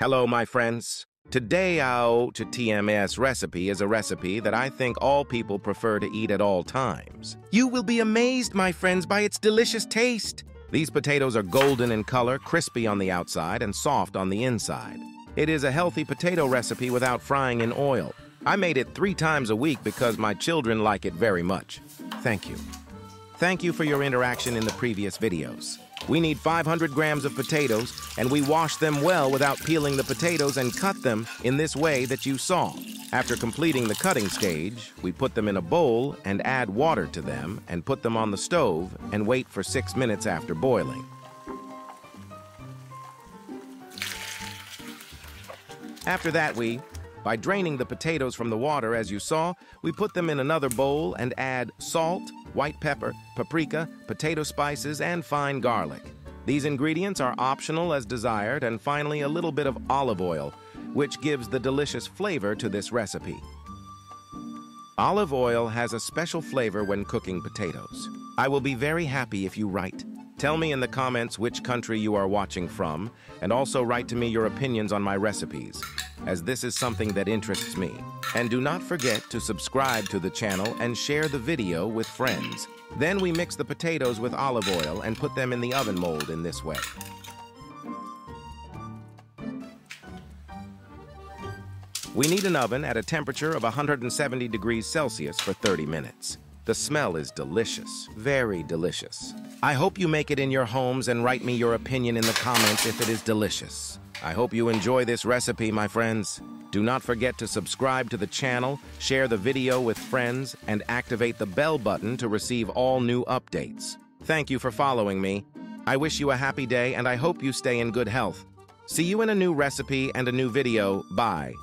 Hello, my friends. Today, our TMS recipe is a recipe that I think all people prefer to eat at all times. You will be amazed, my friends, by its delicious taste. These potatoes are golden in color, crispy on the outside, and soft on the inside. It is a healthy potato recipe without frying in oil. I made it 3 times a week because my children like it very much. Thank you. Thank you for your interaction in the previous videos. We need 500 grams of potatoes, and we wash them well without peeling the potatoes and cut them in this way that you saw. After completing the cutting stage, we put them in a bowl and add water to them and put them on the stove and wait for 6 minutes after boiling. After that, by draining the potatoes from the water as you saw, we put them in another bowl and add salt, white pepper, paprika, potato spices, and fine garlic. These ingredients are optional as desired, and finally a little bit of olive oil, which gives the delicious flavor to this recipe. Olive oil has a special flavor when cooking potatoes. I will be very happy if you write. Tell me in the comments which country you are watching from, and also write to me your opinions on my recipes, as this is something that interests me. And do not forget to subscribe to the channel and share the video with friends. Then we mix the potatoes with olive oil and put them in the oven mold in this way. We need an oven at a temperature of 170 degrees Celsius for 30 minutes. The smell is delicious, very delicious. I hope you make it in your homes and write me your opinion in the comments if it is delicious. I hope you enjoy this recipe, my friends. Do not forget to subscribe to the channel, share the video with friends, and activate the bell button to receive all new updates. Thank you for following me. I wish you a happy day, and I hope you stay in good health. See you in a new recipe and a new video. Bye.